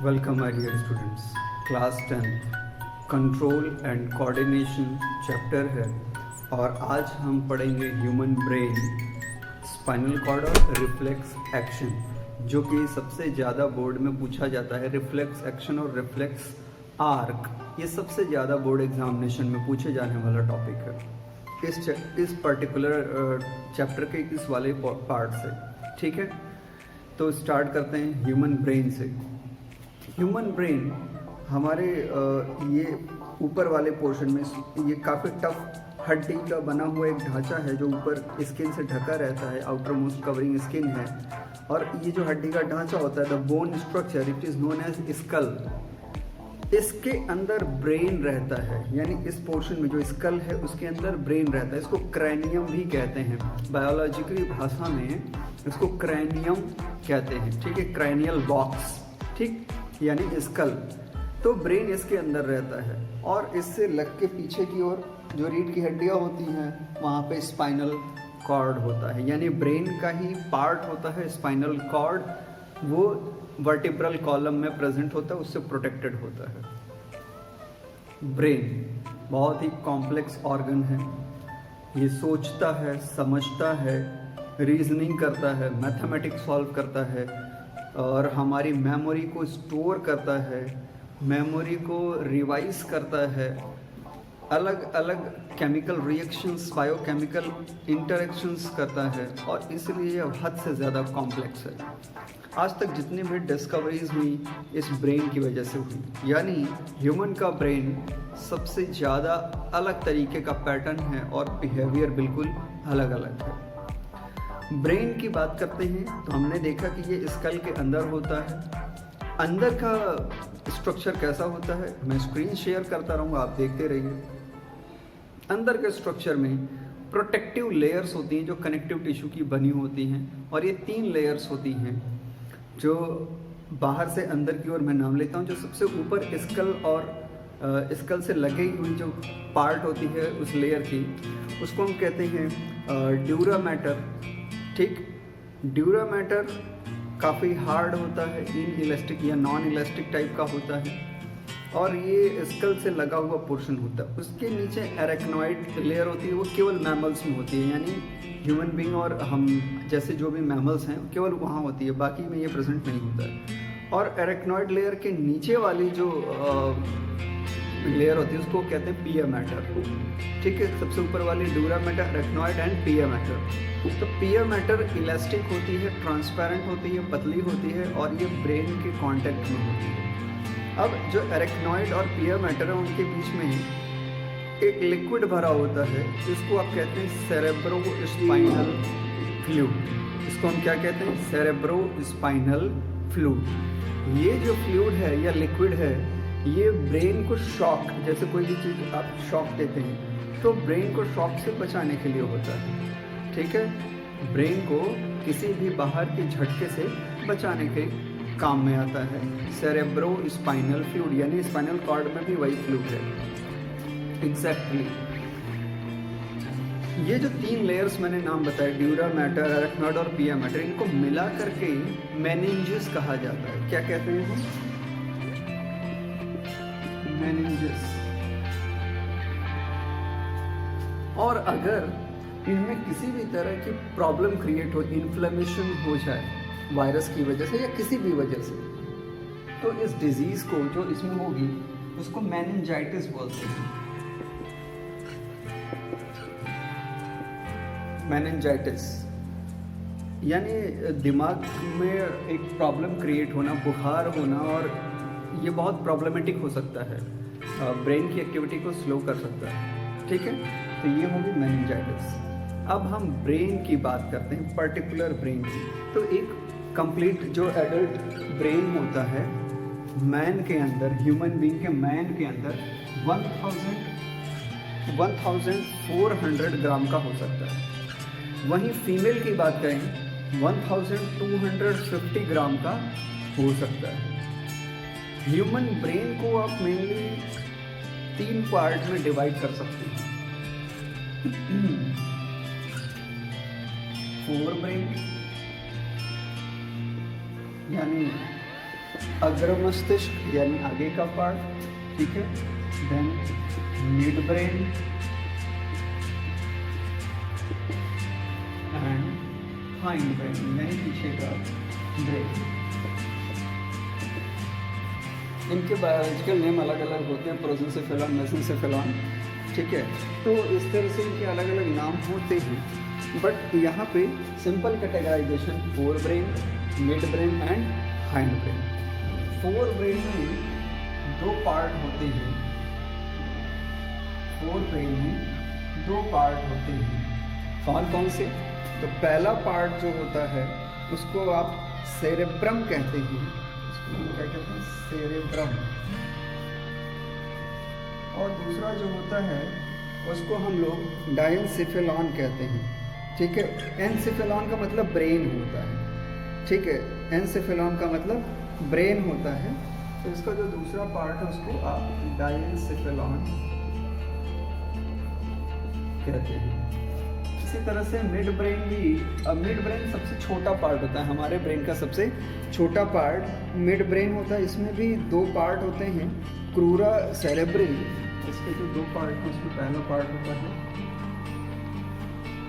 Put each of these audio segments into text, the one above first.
Welcome my dear students. Class 10 control and coordination chapter है और आज हम पढ़ेंगे ह्यूमन ब्रेन, स्पाइनल कॉर्ड और रिफ्लेक्स एक्शन, जो कि सबसे ज़्यादा बोर्ड में पूछा जाता है। रिफ्लेक्स एक्शन और रिफ्लेक्स आर्क ये सबसे ज़्यादा बोर्ड एग्जामिनेशन में पूछे जाने वाला टॉपिक है इस पर्टिकुलर चैप्टर के इस वाले पार्ट से। ठीक है, तो स्टार्ट करते हैं ह्यूमन ब्रेन से। ह्यूमन ब्रेन हमारे ये ऊपर वाले पोर्शन में ये काफ़ी टफ हड्डी का बना हुआ एक ढांचा है जो ऊपर स्किन से ढका रहता है, आउटर मोस्ट कवरिंग स्किन है। और ये जो हड्डी का ढांचा होता है, the bone structure, it is known as skull. इसके अंदर ब्रेन रहता है, यानी इस पोर्शन में जो स्कल है उसके अंदर ब्रेन रहता है। इसको क्रैनियम भी कहते हैं, बायोलॉजिकल भाषा में इसको क्रैनियम कहते हैं। ठीक है, क्रैनियल बॉक्स, ठीक, यानी स्कल। तो ब्रेन इसके अंदर रहता है और इससे लग के पीछे की ओर जो रीढ़ की हड्डियाँ होती हैं वहाँ पे स्पाइनल कॉर्ड होता है, यानी ब्रेन का ही पार्ट होता है स्पाइनल कॉर्ड। वो वर्टिब्रल कॉलम में प्रेजेंट होता है, उससे प्रोटेक्टेड होता है। ब्रेन बहुत ही कॉम्प्लेक्स ऑर्गन है। ये सोचता है, समझता है, रीजनिंग करता है, मैथमेटिक्स सॉल्व करता है और हमारी मेमोरी को स्टोर करता है, मेमोरी को रिवाइज करता है, अलग अलग केमिकल रिएक्शंस, बायोकेमिकल इंटरेक्शंस करता है और इसलिए यह हद से ज़्यादा कॉम्प्लेक्स है। आज तक जितनी भी डिस्कवरीज हुई इस ब्रेन की वजह से हुई, यानी ह्यूमन का ब्रेन सबसे ज़्यादा अलग तरीके का पैटर्न है और बिहेवियर बिल्कुल अलग अलग है। ब्रेन की बात करते हैं तो हमने देखा कि ये स्कल के अंदर होता है। अंदर का स्ट्रक्चर कैसा होता है, मैं स्क्रीन शेयर करता रहूँगा, आप देखते रहिए। अंदर के स्ट्रक्चर में प्रोटेक्टिव लेयर्स होती हैं जो कनेक्टिव टिश्यू की बनी होती हैं, और ये 3 लेयर्स होती हैं जो बाहर से अंदर की ओर मैं नाम लेता हूँ। जो सबसे ऊपर स्कल और स्कल से लगी हुई जो पार्ट होती है उस लेयर की, उसको हम कहते हैं ड्यूरा मैटर। ठीक, ड्यूरा मैटर काफ़ी हार्ड होता है, इन इलास्टिक या नॉन इलास्टिक टाइप का होता है और ये स्कल से लगा हुआ पोर्शन होता है। उसके नीचे एरेक्नॉइड लेयर होती है, वो केवल मैमल्स में होती है, यानी ह्यूमन बीइंग और हम जैसे जो भी मैमल्स हैं केवल वहाँ होती है, बाकी में ये प्रेजेंट नहीं होता है। और एरेक्नॉइड लेयर के नीचे वाली जो लेयर होती है उसको कहते हैं पिया मैटर। ठीक है, सबसे ऊपर वाली ड्यूरा मैटर, एरेक्नॉइड एंड पिया मैटर। तो पिया मैटर इलास्टिक होती है, ट्रांसपेरेंट होती है, पतली होती है और ये ब्रेन के कांटेक्ट में होती है। अब जो एरेक्नॉइड और पिया मैटर है उनके बीच में एक लिक्विड भरा होता है, जिसको आप कहते हैं सेरेब्रो स्पाइनल फ्लूइड। इसको हम क्या कहते हैं, सेरेब्रो स्पाइनल फ्लूइड। ये जो फ्लूइड है या लिक्विड है, ये ब्रेन को शॉक, जैसे कोई भी चीज़ आप शॉक देते हैं तो ब्रेन को शॉक से बचाने के लिए होता है। ठीक है, ब्रेन को किसी भी बाहर के झटके से बचाने के काम में आता है सेरेब्रो स्पाइनल फ्लूइड, यानी स्पाइनल कॉर्ड में भी वही फ्लूइड है। एग्जैक्टली ये जो 3 लेयर्स मैंने नाम बताए, ड्यूरा मैटर, एरेक्नॉइड और पिया मैटर, इनको मिला करके मेनिंजेस कहा जाता है। क्या कहते हैं हम, मेनिंजेस। और अगर इनमें किसी भी तरह की प्रॉब्लम क्रिएट हो, इन्फ्लेमेशन हो जाए वायरस की वजह से या किसी भी वजह से, तो इस डिजीज को जो इसमें होगी उसको मेनिंजाइटिस बोलते हैं। मेनिंजाइटिस यानी दिमाग में एक प्रॉब्लम क्रिएट होना, बुखार होना, और ये बहुत प्रॉब्लमेटिक हो सकता है, ब्रेन की एक्टिविटी को स्लो कर सकता है। ठीक है, तो ये होगी मेनिंजाइटिस। अब हम ब्रेन की बात करते हैं, पर्टिकुलर ब्रेन की। तो एक कंप्लीट जो एडल्ट ब्रेन होता है मैन के अंदर, ह्यूमन बीइंग के मैन के अंदर 1400 ग्राम का हो सकता है। वहीं फीमेल की बात करें 1250 ग्राम का हो सकता है। ह्यूमन ब्रेन को आप मेनली 3 पार्ट में डिवाइड कर सकते हैं। फोर ब्रेन यानी अग्र मस्तिष्क यानी आगे का पार्ट, ठीक है। Then midbrain and hindbrain यानी पीछे का ब्रेन। इनके बायोलॉजिकल नेम अलग अलग होते हैं, प्रोजेंसेफेलॉन, मेसेंसेफेलॉन, ठीक है। तो इस तरह से इनके अलग अलग नाम होते हैं, बट यहाँ पे simple categorization forebrain, midbrain and hindbrain. Forebrain में दो पार्ट होते हैं, फोर ब्रेन में दो पार्ट होते हैं। कौन कौन से? तो पहला पार्ट जो होता है उसको आप सेरेब्रम कहते हैं, उसको क्या कहते हैं? सेरेब्रम। और दूसरा जो होता है उसको हम लोग डायनसेफेलॉन कहते हैं, ठीक है। एनसेफेलॉन का मतलब ब्रेन होता है, ठीक है। एनसेफेलॉन का मतलब ब्रेन होता है। तो इसका जो दूसरा पार्ट है उसको आप डायनसेफेलॉन कहते हैं। इसी तरह से मिड ब्रेन भी, अब मिड ब्रेन सबसे छोटा पार्ट होता है, हमारे ब्रेन का सबसे छोटा पार्ट मिड ब्रेन होता है। इसमें भी दो पार्ट होते हैं, क्रूरा सेरेब्रल। इसके जो दो पार्ट हैं उसमें पहला पार्ट होता है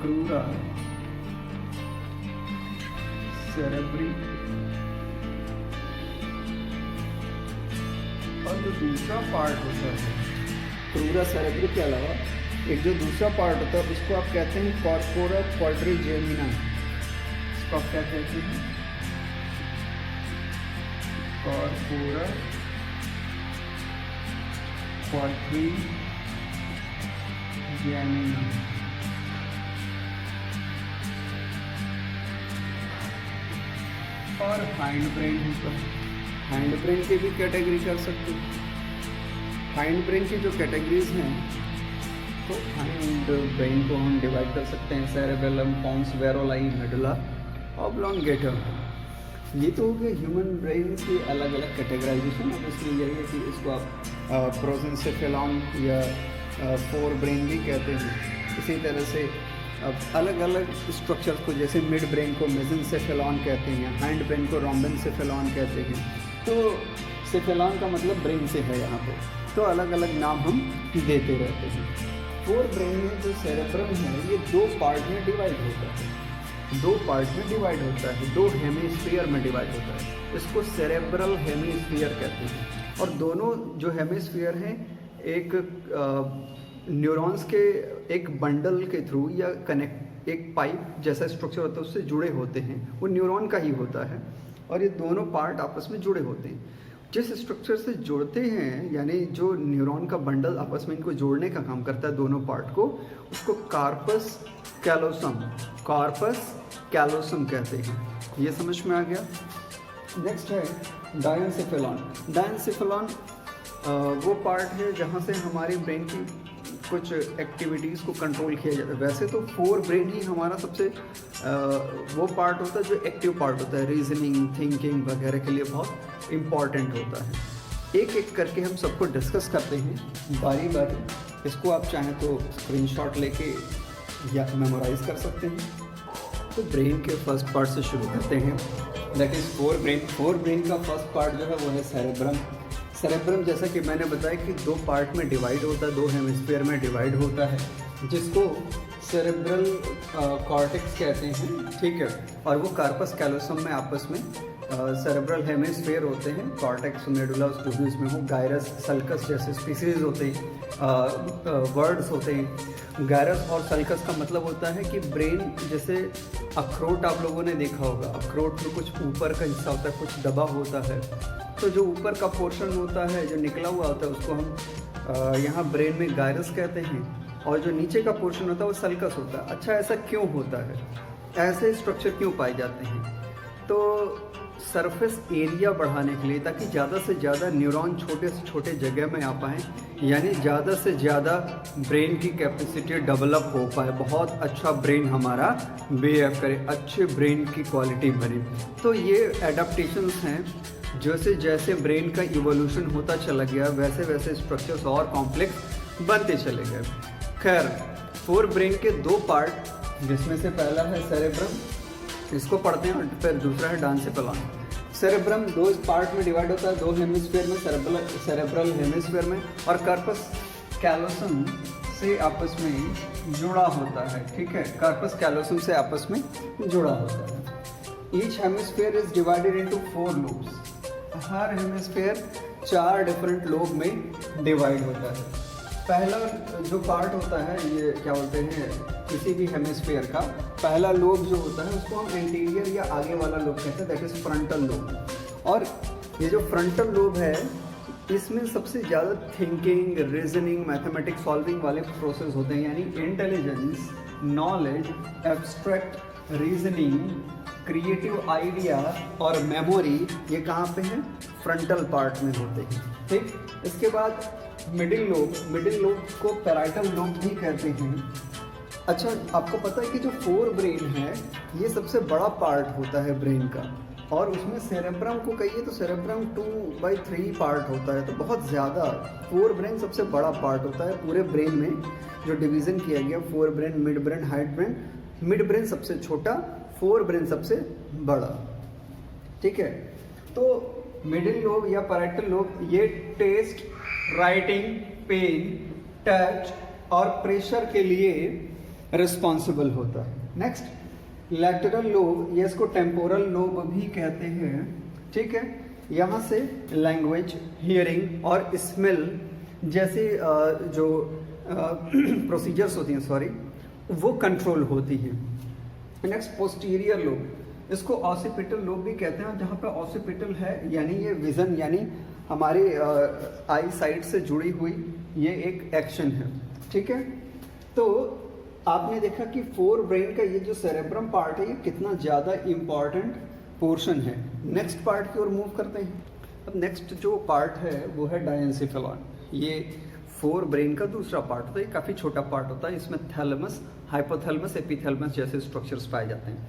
क्रूरा सेरेब्री, और जो दूसरा पार्ट होता है क्रूरा सेरेब्री के अलावा एक जो दूसरा पार्ट होता है उसको आप कहते हैं कॉर्पोरा क्वाड्रिजेमिना। इसको आप क्या कहते हैं? Corpora quadrigemina. और हाइंड ब्रेन होता है। हाइंड ब्रेन की भी कैटेगरी कर सकते हैं। हाइंड ब्रेन की जो कैटेगरीज हैं, तो हाइंड ब्रेन को हम डिवाइड कर सकते हैं सेरेबेलम, पोन्स, वेरोलाई, मेडुला, ऑब्लोंगेटा। ये तो हो गया ह्यूमन ब्रेन की अलग अलग कैटेगराइजेशन। अब इसमें यही है कि इसको आप प्रोजेंसेफेलॉन या फोर ब्रेन भी कहते हैं। इसी तरह से अब अलग अलग स्ट्रक्चर्स को, जैसे मिड ब्रेन को मेसेंसेफेलॉन कहते हैं, हाइंड ब्रेन को रोम्बेनसेफेलॉन कहते हैं। तो सेफेलॉन का मतलब ब्रेन से है यहाँ पे, तो अलग अलग नाम हम देते रहते हैं। फोर ब्रेन में जो सेरेब्रम है ये दो पार्ट में डिवाइड होता है, दो पार्ट में डिवाइड होता है, दो हेमिस्फीयर में डिवाइड होता है। इसको सेरेब्रल हेमिस्फीयर कहते हैं। और दोनों जो हेमिस्फीयर हैं एक न्यूरॉन्स के एक बंडल के थ्रू या कनेक्ट, एक पाइप जैसा स्ट्रक्चर होता है उससे जुड़े होते हैं, वो न्यूरॉन का ही होता है। और ये दोनों पार्ट आपस में जुड़े होते हैं। जिस स्ट्रक्चर से जुड़ते हैं, यानी जो न्यूरॉन का बंडल आपस में इनको जोड़ने का काम करता है दोनों पार्ट को, उसको कार्पस कैलोसम, कार्पस कैलोसम कहते हैं। ये समझ में आ गया। नेक्स्ट है डायनसेफेलॉन। डायनसेफेलॉन वो पार्ट है जहाँ से हमारे ब्रेन की कुछ एक्टिविटीज़ को कंट्रोल किया जाता है। वैसे तो फोर ब्रेन ही हमारा सबसे वो पार्ट होता है जो एक्टिव पार्ट होता है, रीजनिंग, थिंकिंग वगैरह के लिए बहुत इम्पॉर्टेंट होता है। एक एक करके हम सबको डिस्कस करते हैं बारी बारी। इसको आप चाहें तो स्क्रीनशॉट लेके या मेमोराइज कर सकते हैं। तो ब्रेन के फर्स्ट पार्ट से शुरू करते हैं, that is fore brain. Fore brain का फर्स्ट पार्ट जो है वो है सेरेब्रम। सेरेब्रम जैसा कि मैंने बताया कि दो पार्ट में डिवाइड होता है, दो हेमिस्फीयर में डिवाइड होता है, जिसको सेरेब्रल कॉर्टेक्स कहते हैं, ठीक है। और वो कार्पस कैलोसम में आपस में सेरेब्रल हेमिस्फीयर होते हैं, कॉर्टेक्स, मेडुला जो भी उसमें हो, गायरस, सल्कस जैसे स्पीसीज होते हैं, वर्ड्स होते हैं। गायरस और सल्कस का मतलब होता है कि ब्रेन, जैसे अखरोट आप लोगों ने देखा होगा, अखरोट में कुछ ऊपर का हिस्सा होता है, कुछ दबा होता है। तो जो ऊपर का पोर्शन होता है, जो निकला हुआ होता है, उसको हम यहाँ ब्रेन में गायरस कहते हैं, और जो नीचे का पोर्शन होता है वो सल्कस होता है। अच्छा, ऐसा क्यों होता है? ऐसे स्ट्रक्चर क्यों पाए जाते हैं? तो सरफेस एरिया बढ़ाने के लिए, ताकि ज़्यादा से ज़्यादा न्यूरॉन छोटे से छोटे जगह में आ पाएँ, यानी ज़्यादा से ज़्यादा ब्रेन की कैपेसिटी डेवलप हो पाए, बहुत अच्छा ब्रेन हमारा बिहेव करे, अच्छे ब्रेन की क्वालिटी बने। तो ये एडाप्टेशंस हैं। जैसे जैसे ब्रेन का इवोल्यूशन होता चला गया, वैसे वैसे स्ट्रक्चर्स और कॉम्प्लेक्स बनते चले गए। खैर, फोर ब्रेन के दो पार्ट, जिसमें से पहला है सेरेब्रम, इसको पढ़ते हैं, और फिर दूसरा है डायनसेफेलॉन। सेरेब्रम दो पार्ट में डिवाइड होता है, दो हेमिस्फीयर में, सेरेब्रल हेमिस्फीयर में, और कार्पस कैलोसम से आपस में जुड़ा होता है। ठीक है, कार्पस कैलोसम से आपस में जुड़ा होता है। Each hemisphere is divided into 4 lobes. Her hemisphere 4 different lobe में डिवाइड होता है। पहला जो पार्ट होता है, ये क्या बोलते हैं, किसी भी हेमिस्फीयर का पहला लोब जो होता है उसको हम एंटीरियर या आगे वाला लोब कहते हैं, दैट इज फ्रंटल लोब। और ये जो फ्रंटल लोब है इसमें सबसे ज़्यादा थिंकिंग, रीजनिंग, मैथमेटिक्स सॉल्विंग वाले प्रोसेस होते हैं, यानी intelligence, knowledge, abstract reasoning, creative idea और मेमोरी, ये कहाँ पे हैं, फ्रंटल पार्ट में होते हैं। ठीक, इसके बाद मिडिल लोब को पैराइटल लोब भी कहते हैं। अच्छा, आपको पता है कि जो 4 ब्रेन है ये सबसे बड़ा पार्ट होता है ब्रेन का, और उसमें सेरेब्रम को कहिए तो सेरेब्रम 2/3 पार्ट होता है, तो बहुत ज़्यादा 4 ब्रेन सबसे बड़ा पार्ट होता है पूरे ब्रेन में। जो डिवीज़न किया गया 4 brain, mid brain, height brain, mid brain सबसे छोटा, 4 ब्रेन सबसे बड़ा। ठीक है, तो मिडिल लोब या पैराइटल लोब ये टेस्ट, राइटिंग, पेन, टच और प्रेशर के लिए रिस्पॉन्सिबल होता है। नेक्स्ट लैटरल लोब, ये इसको टेम्पोरल लोब भी कहते हैं। ठीक है, यहाँ से लैंग्वेज, हियरिंग और स्मेल जैसे जो प्रोसीजर्स होती हैं वो कंट्रोल होती है। नेक्स्ट पोस्टीरियर लोब, इसको ऑसिपिटल लोब भी कहते हैं, जहाँ पे ऑसिपिटल है यानी ये विजन, यानी हमारी आई साइड से जुड़ी हुई ये एक एक्शन है। ठीक है, तो आपने देखा कि 4 ब्रेन का ये जो सेरेब्रम पार्ट है ये कितना ज़्यादा इम्पॉर्टेंट पोर्शन है। नेक्स्ट पार्ट की ओर मूव करते हैं। अब नेक्स्ट जो पार्ट है वो है डायेंसिफेलॉन। ये 4 ब्रेन का दूसरा पार्ट होता है, ये काफ़ी छोटा पार्ट होता है। इसमें थैलेमस, हाइपोथैलेमस, एपिथैलेमस जैसे स्ट्रक्चर्स पाए जाते हैं।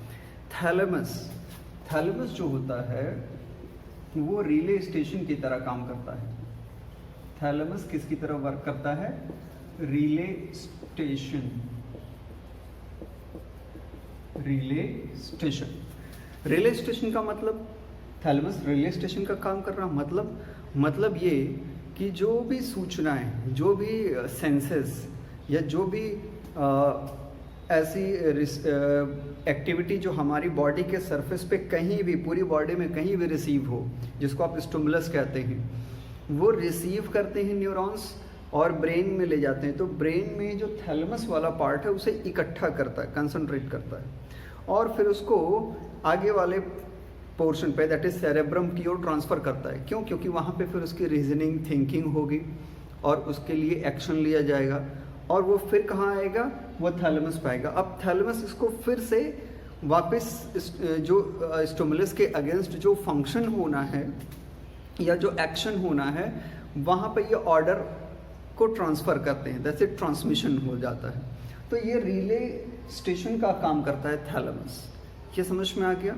थैलेमस जो होता है वो रिले स्टेशन की तरह काम करता है। थैलेमस किसकी तरह वर्क करता है, रिले स्टेशन। रिले स्टेशन का मतलब, थैलेमस रिले स्टेशन का काम कर रहा, मतलब ये कि जो भी सूचनाएं, जो भी सेंसेस या जो भी ऐसी एक्टिविटी जो हमारी बॉडी के सरफेस पे कहीं भी, पूरी बॉडी में कहीं भी रिसीव हो, जिसको आप स्टिमुलस कहते हैं, वो रिसीव करते हैं न्यूरॉन्स और ब्रेन में ले जाते हैं। तो ब्रेन में जो थैलेमस वाला पार्ट है उसे इकट्ठा करता है, कंसंट्रेट करता है, और फिर उसको आगे वाले पोर्शन पे, दैट इज सेरेब्रम की ओर ट्रांसफ़र करता है। क्यों? क्योंकि वहाँ पे फिर उसकी रीजनिंग, थिंकिंग होगी और उसके लिए एक्शन लिया जाएगा, और वो फिर कहाँ आएगा, वो थैलेमस पाएगा। अब थैलेमस इसको फिर से वापस जो स्टिमुलस के अगेंस्ट जो फंक्शन होना है या जो एक्शन होना है, वहाँ पे ये ऑर्डर को ट्रांसफ़र करते हैं, जैसे ट्रांसमिशन हो जाता है। तो ये रिले स्टेशन का काम करता है थैलेमस। ये समझ में आ गया।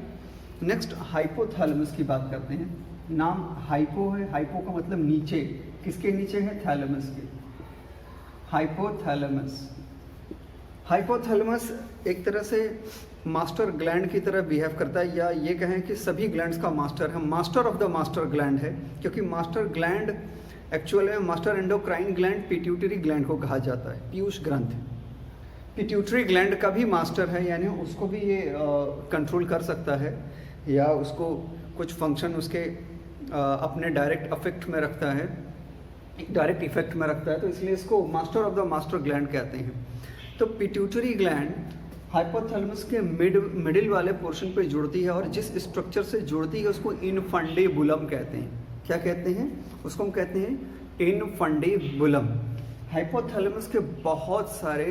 नेक्स्ट हाइपोथैलेमस की बात करते हैं। नाम हाइपो है, हाइपो का मतलब नीचे, किसके नीचे है, थैलेमस के। हाइपोथैलेमस एक तरह से मास्टर ग्लैंड की तरह बिहेव करता है, या ये कहें कि सभी ग्लैंड्स का मास्टर है, master of the master gland है। क्योंकि मास्टर ग्लैंड एक्चुअल में master endocrine gland pituitary gland को कहा जाता है, पीयूष ग्रंथि। पिट्यूटरी ग्लैंड का भी मास्टर है, यानी उसको भी ये कंट्रोल कर सकता है, या उसको कुछ फंक्शन उसके अपने डायरेक्ट इफेक्ट में रखता है, तो इसलिए इसको master of the master gland कहते हैं। तो पिट्यूटरी ग्लैंड हाइपोथैलेमस के मिडिल वाले पोर्शन पे जुड़ती है, और जिस स्ट्रक्चर से जुड़ती है उसको इनफंडेबुलम कहते हैं। क्या कहते हैं उसको? हम कहते हैं इनफंडेबुलम। हाइपोथैलेमस के बहुत सारे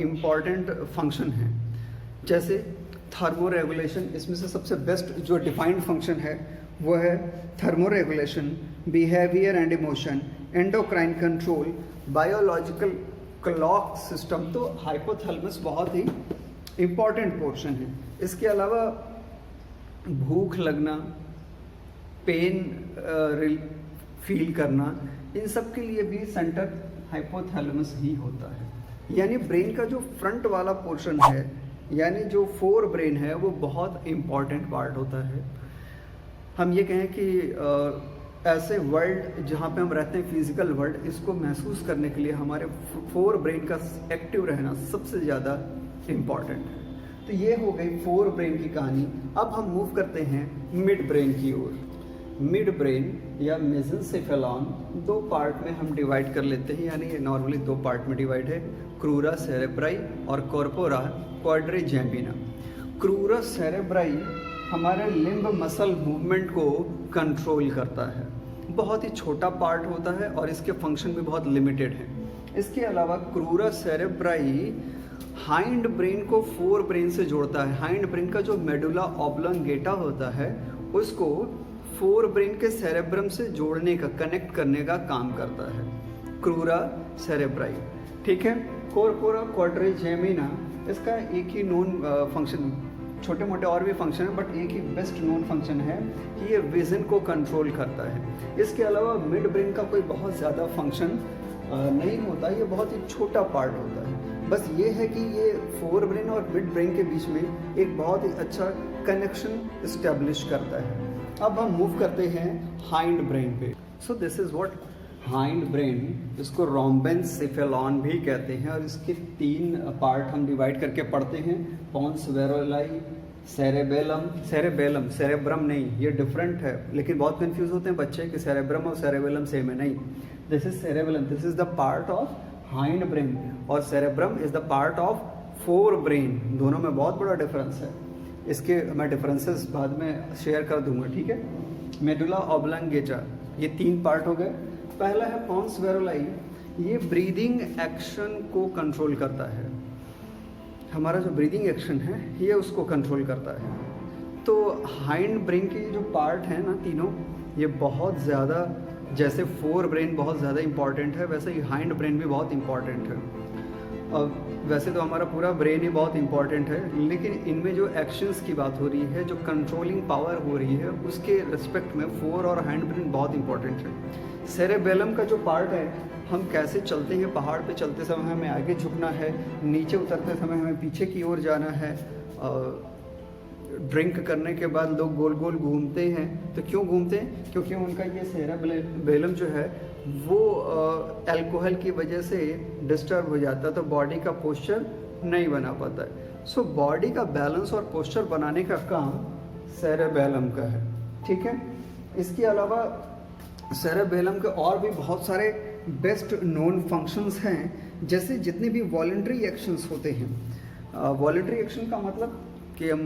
इम्पॉर्टेंट फंक्शन हैं, जैसे थर्मोरेगुलेशन। इसमें से सबसे बेस्ट जो डिफाइंड फंक्शन है वो है thermoregulation, behaviour and emotion, endocrine control, biological clock system. तो हाइपोथैलेमस बहुत ही इम्पॉर्टेंट पोर्शन है। इसके अलावा भूख लगना, पेन फील करना, इन सब के लिए भी सेंटर हाइपोथैलेमस ही होता है। यानी ब्रेन का जो फ्रंट वाला पोर्शन है, यानी जो 4 ब्रेन है, वो बहुत इम्पॉर्टेंट पार्ट होता है। हम ये कहें कि ऐसे वर्ल्ड जहाँ पे हम रहते हैं, फिजिकल वर्ल्ड, इसको महसूस करने के लिए हमारे फोर ब्रेन का एक्टिव रहना सबसे ज़्यादा इम्पॉर्टेंट है। तो ये हो गई फोर ब्रेन की कहानी। अब हम मूव करते हैं मिड ब्रेन की ओर। मिड ब्रेन या मेसेंसेफेलॉन दो पार्ट में हम डिवाइड कर लेते हैं, यानी ये नॉर्मली दो पार्ट में डिवाइड है, क्रूरा सेरेब्राई और कॉर्पोरा क्वाड्रिजेमिना। क्रूरा सेरेब्राई हमारे लिम्ब मसल मूवमेंट को कंट्रोल करता है। बहुत ही छोटा पार्ट होता है और इसके फंक्शन भी बहुत लिमिटेड है। इसके अलावा क्रूरा सेरेब्राई हाइंड ब्रेन को फोर ब्रेन से जोड़ता है। हाइंड ब्रेन का जो मेडुला ऑब्लंगेटा होता है उसको फोर ब्रेन के सेरेब्रम से जोड़ने का, कनेक्ट करने का काम करता है क्रूरा सेरेब्राई। ठीक है। कॉर्पोरा क्वाड्रिजेमिना, इसका एक ही नोन फंक्शन, छोटे मोटे और भी फंक्शन है बट एक ही बेस्ट नोन फंक्शन है कि ये विजन को कंट्रोल करता है। इसके अलावा मिड ब्रेन का कोई बहुत ज़्यादा फंक्शन नहीं होता, ये बहुत ही छोटा पार्ट होता है। बस ये है कि ये फोर ब्रेन और मिड ब्रेन के बीच में एक बहुत ही अच्छा कनेक्शन इस्टेब्लिश करता है। अब हम मूव करते हैं हाइंड ब्रेन पे। सो this is what hind brain, इसको रोम्बेनसेफेलॉन भी कहते हैं और इसके तीन पार्ट हम डिवाइड करके पढ़ते हैं, पोंस वेरोलाई, सेरेबेलम, सेरेब्रम नहीं, ये डिफरेंट है, लेकिन बहुत कंफ्यूज होते हैं बच्चे कि सेरेब्रम और सेरेबेलम सेम है। नहीं, this is cerebellum, this is the part of hind brain और cerebrum is the part of fore brain. दोनों में बहुत बड़ा डिफरेंस है, इसके मैं डिफरेंसेस बाद में शेयर कर दूंगा। ठीक है। मेडुला ऑब्लंगेटा, ये तीन पार्ट हो गए। पहला है पोंस वेरोलाई, ये ब्रीदिंग एक्शन को कंट्रोल करता है। हमारा जो ब्रीदिंग एक्शन है ये उसको कंट्रोल करता है। तो हाइंड ब्रेन के जो पार्ट हैं ना तीनों, ये बहुत ज़्यादा, जैसे फोर ब्रेन बहुत ज़्यादा इम्पॉर्टेंट है वैसे ही हाइंड ब्रेन भी बहुत इम्पॉर्टेंट है। और वैसे तो हमारा पूरा ब्रेन ही बहुत इम्पॉर्टेंट है, लेकिन इनमें जो एक्शंस की बात हो रही है, जो कंट्रोलिंग पावर हो रही है, उसके रिस्पेक्ट में फोर और हैंड ब्रेन बहुत इंपॉर्टेंट है। सेरेबेलम का जो पार्ट है, हम कैसे चलते हैं, पहाड़ पे चलते समय हमें आगे झुकना है, नीचे उतरते समय हमें पीछे की ओर जाना है। ड्रिंक करने के बाद लोग गोल गोल घूमते हैं, तो क्यों घूमते हैं? क्योंकि उनका ये सेरेबेलम जो है वो अल्कोहल की वजह से डिस्टर्ब हो जाता है, तो बॉडी का पोस्चर नहीं बना पाता है। सो बॉडी का बैलेंस और पोस्चर बनाने का काम सेरेबेलम का है। ठीक है। इसके अलावा सेरेबेलम के और भी बहुत सारे बेस्ट नोन फंक्शंस हैं, जैसे जितने भी वॉलंटरी एक्शंस होते हैं। वॉलंटरी एक्शन का मतलब कि हम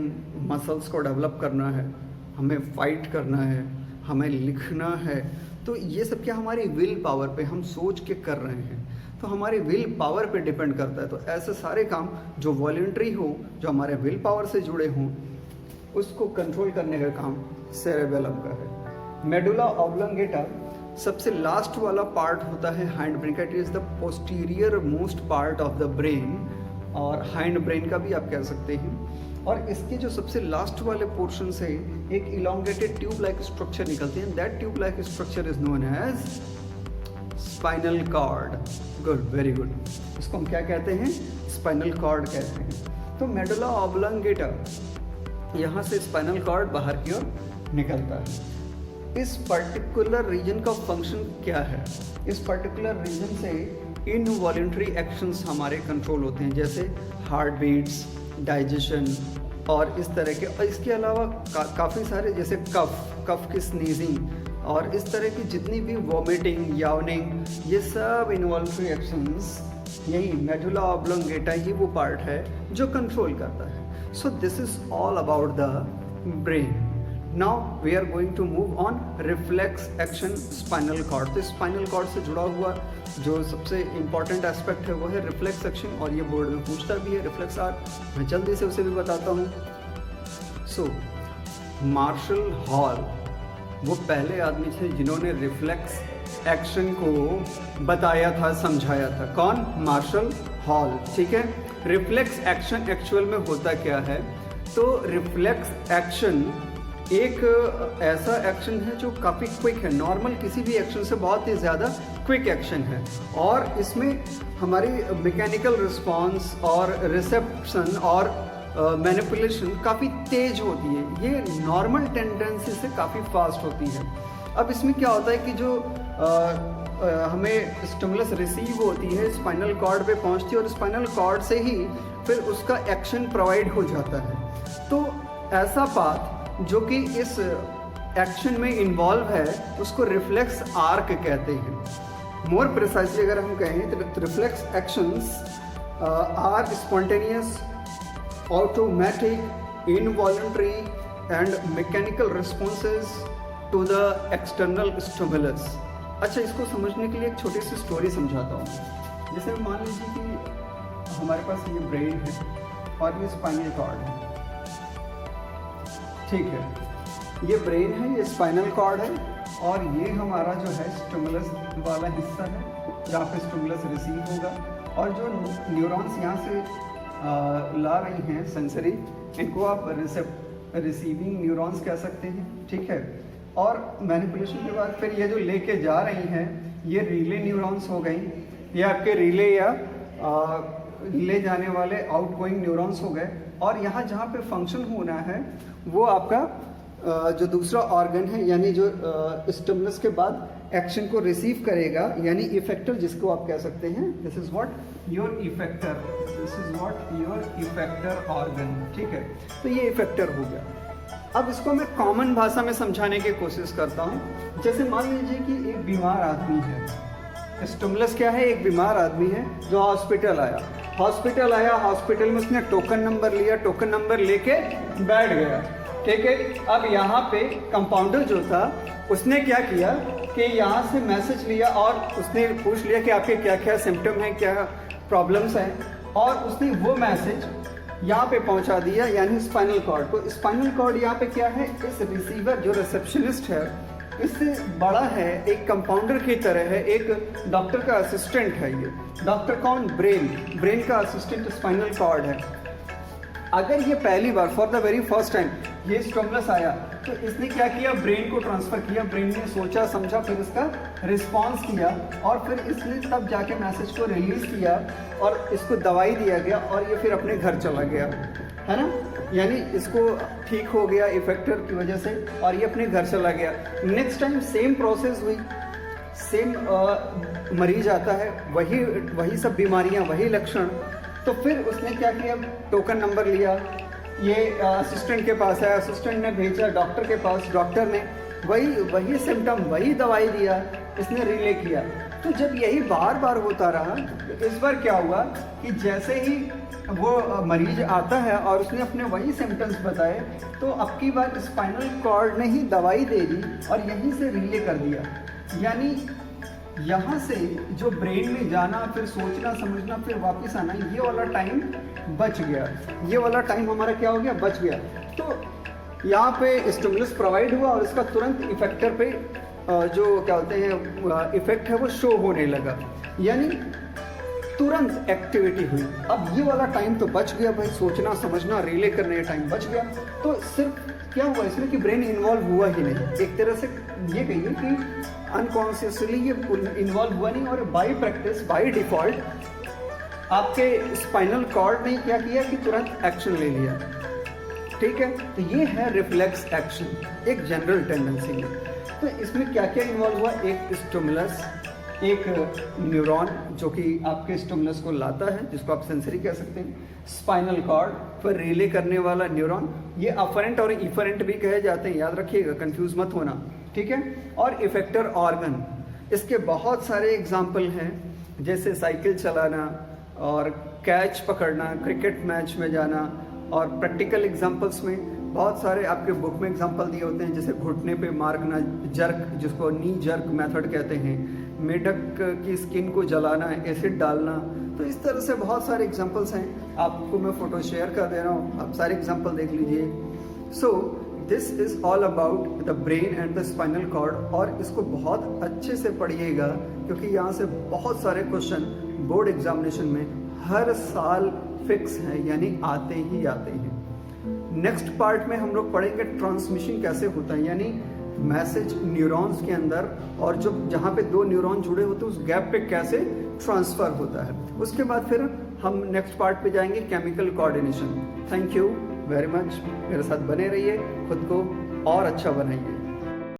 मसल्स को डेवलप करना है, हमें फाइट करना है, हमें लिखना है, तो ये सब क्या हमारी विल पावर पे हम सोच के कर रहे हैं, तो हमारी विल पावर पे डिपेंड करता है। तो ऐसे सारे काम जो वॉलंटरी हो, जो हमारे विल पावर से जुड़े हों, उसको कंट्रोल करने का काम सेरेबेलम का है। मेडुला ऑब्लंगेटा सबसे लास्ट वाला पार्ट होता है हाइंड ब्रेन का। It is the posterior most part of the brain, और हाइंड ब्रेन का भी आप कह सकते हैं। और इसके जो सबसे लास्ट वाले पोर्शन से एक इलोंगेटेड ट्यूब लाइक स्ट्रक्चर निकलती है। That tube like structure is known as spinal cord. Good, very good. इसको हम क्या कहते हैं? स्पाइनल कॉर्ड कहते हैं। तो मेडुला ऑब्लंगेटा, यहाँ से स्पाइनल कॉर्ड बाहर की ओर निकलता है। इस पर्टिकुलर रीजन का फंक्शन क्या है? इस पर्टिकुलर रीजन से इनवॉलंटरी एक्शंस हमारे कंट्रोल होते हैं, जैसे हार्ट बीट्स, डाइजेशन और इस तरह के। और इसके अलावा काफ़ी सारे, जैसे कफ की स्नीजिंग और इस तरह की जितनी भी वॉमिटिंग, यावनिंग, ये सब इनवॉलंटरी एक्शंस यही मेडुला ऑब्लंगेटा ही वो पार्ट है जो कंट्रोल करता है। So this is all about the brain. Now we are going to move on reflex action spinal cord. तो स्पाइनल कॉर्ड से जुड़ा हुआ जो सबसे इम्पॉर्टेंट एस्पेक्ट है वो है रिफ्लेक्स एक्शन, और ये बोर्ड में पूछता भी है रिफ्लेक्स आर्ट। मैं जल्दी से उसे भी बताता हूँ। सो मार्शल हॉल वो पहले आदमी थे जिन्होंने रिफ्लेक्स एक्शन को बताया था, समझाया था। कौन? Marshall Hall. ठीक है। रिफ्लेक्स एक्शन एक्चुअल में होता क्या है? तो रिफ्लेक्स एक्शन एक ऐसा एक्शन है जो काफ़ी क्विक है, नॉर्मल किसी भी एक्शन से बहुत ही ज़्यादा क्विक एक्शन है, और इसमें हमारी मैकेनिकल रिस्पॉन्स और रिसेप्शन और मैनिपुलेशन काफ़ी तेज होती है, ये नॉर्मल टेंडेंसी से काफ़ी फास्ट होती है। अब इसमें क्या होता है कि जो हमें स्टिमुलस रिसीव होती है स्पाइनल कॉर्ड पे पहुंचती है और स्पाइनल कॉर्ड से ही फिर उसका एक्शन प्रोवाइड हो जाता है। तो ऐसा पाथ जो कि इस एक्शन में इन्वॉल्व है उसको रिफ्लेक्स आर्क कहते हैं। मोर प्रिसाइजली अगर हम कहें तो reflex actions are spontaneous, automatic, involuntary and mechanical responses to the external stimulus. अच्छा, इसको समझने के लिए एक छोटी सी स्टोरी समझाता हूँ। जैसे मान लीजिए कि हमारे पास ये ब्रेन है और ये स्पाइनल कॉर्ड है, ठीक है। ये ब्रेन है, ये स्पाइनल कॉर्ड है और ये हमारा जो है स्टिमुलस वाला हिस्सा है जहाँ पे स्टिमुलस रिसीव होगा, और जो न्यूरॉन्स यहाँ से ला रही हैं सेंसरी, इनको आप रिसीविंग न्यूरॉन्स कह सकते हैं, ठीक है। और मैनिपुलेशन के बाद फिर ये जो लेके जा रही हैं ये रिले न्यूरॉन्स हो गई, ये आपके रिले या ले जाने वाले आउटगोइंग न्यूरॉन्स हो गए। और यहाँ जहाँ पे फंक्शन होना है वो आपका जो दूसरा ऑर्गन है, यानी जो स्टिमुलस के बाद एक्शन को रिसीव करेगा, यानी इफेक्टर जिसको आप कह सकते हैं, this is what your effector, this is what your effector organ, ठीक है। तो ये इफेक्टर हो गया। अब इसको मैं कॉमन भाषा में समझाने की कोशिश करता हूँ। जैसे मान लीजिए कि एक बीमार आदमी है, स्टिमुलस क्या है, एक बीमार आदमी है जो हॉस्पिटल आया, हॉस्पिटल में उसने टोकन नंबर लिया, टोकन नंबर लेके बैठ गया, ठीक है। अब यहाँ पे कंपाउंडर जो था उसने क्या किया कि यहाँ से मैसेज लिया और उसने पूछ लिया कि आपके क्या क्या सिम्टम हैं, क्या प्रॉब्लम्स हैं, और उसने वो मैसेज यहाँ पे पहुँचा दिया, यानी स्पाइनल कॉर्ड को। स्पाइनल कॉर्ड यहाँ पे क्या है, इस रिसीवर जो रिसेप्शनिस्ट है इससे बड़ा है, एक कंपाउंडर की तरह है, एक डॉक्टर का असिस्टेंट है। ये डॉक्टर कौन, ब्रेन का असिस्टेंट स्पाइनल कॉर्ड है। अगर ये पहली बार for the very first time ये स्टिमुलस आया तो इसने क्या किया, ब्रेन को ट्रांसफ़र किया, ब्रेन ने सोचा समझा, फिर इसका रिस्पांस किया और फिर इसने तब जाके मैसेज को रिलीज़ किया और इसको दवाई दिया गया और ये फिर अपने घर चला गया, है ना। यानी इसको ठीक हो गया इफेक्टर की वजह से और ये अपने घर चला गया। नेक्स्ट टाइम सेम प्रोसेस हुई, सेम मरीज आता है, वही सब बीमारियां, वही लक्षण। तो फिर उसने क्या किया, टोकन नंबर लिया, ये असिस्टेंट के पास है, असिस्टेंट ने भेजा डॉक्टर के पास, डॉक्टर ने वही सिम्टम, वही दवाई दिया, इसने रिले किया। तो जब यही बार बार होता रहा तो इस बार क्या हुआ कि जैसे ही वो मरीज आता है और उसने अपने वही सिम्टम्स बताए तो अब की बार स्पाइनल कॉर्ड ने ही दवाई दे दी और यहीं से रिले कर दिया। यानी यहाँ से जो ब्रेन में जाना, फिर सोचना समझना, फिर वापस आना, ये वाला टाइम बच गया, ये वाला टाइम हमारा क्या हो गया, बच गया। तो यहाँ पे स्टिमुलस प्रोवाइड हुआ और इसका तुरंत इफेक्टर पे जो क्या होते हैं इफेक्ट है वो शो होने लगा, यानी तुरंत एक्टिविटी हुई। अब ये वाला टाइम तो बच गया भाई, सोचना समझना रिले करने का टाइम बच गया। तो सिर्फ क्या हुआ इसमें कि ब्रेन इन्वॉल्व हुआ ही नहीं, एक तरह से ये कहिए कि अनकॉन्शियसली ये इन्वॉल्व हुआ नहीं, और बाय प्रैक्टिस, बाय डिफॉल्ट आपके स्पाइनल कॉर्ड ने क्या किया कि तुरंत एक्शन ले लिया, ठीक है। तो ये है रिफ्लेक्स एक्शन, एक जनरल टेंडेंसी में। तो इसमें क्या क्या इन्वॉल्व हुआ, एक स्टिमुलस, एक न्यूरॉन जो कि आपके स्टिमुलस को लाता है, जिसको आप सेंसरी कह सकते हैं, स्पाइनल कॉर्ड पर रिले करने वाला न्यूरॉन, ये अफरेंट और इफरेंट भी कहे जाते हैं, याद रखिएगा, कंफ्यूज मत होना, ठीक है। और इफेक्टर ऑर्गन, इसके बहुत सारे एग्जाम्पल हैं, जैसे साइकिल चलाना और कैच पकड़ना, क्रिकेट मैच में जाना, और प्रैक्टिकल एग्जाम्पल्स में बहुत सारे आपके बुक में एग्जाम्पल दिए होते हैं, जैसे घुटने पे मारना, जर्क, जिसको नी जर्क मेथड कहते हैं, मेढक की स्किन को जलाना, एसिड डालना। तो इस तरह से बहुत सारे एग्जाम्पल्स हैं, आपको मैं फ़ोटो शेयर कर दे रहा हूँ, आप सारे एग्जाम्पल देख लीजिए। So this is all about the brain and the spinal cord, और इसको बहुत अच्छे से पढ़िएगा क्योंकि यहाँ से बहुत सारे क्वेश्चन बोर्ड एग्जामिनेशन में हर साल फिक्स हैं, यानी आते ही आते हैं। नेक्स्ट पार्ट में हम लोग पढ़ेंगे ट्रांसमिशन कैसे होता है, यानी मैसेज न्यूरॉन्स के अंदर, और जो जहाँ पे दो न्यूरॉन जुड़े होते हैं उस गैप पे कैसे ट्रांसफ़र होता है। उसके बाद फिर हम नेक्स्ट पार्ट पे जाएंगे, chemical coordination. Thank you very much, मेरे साथ बने रहिए, खुद को और अच्छा बनाइए।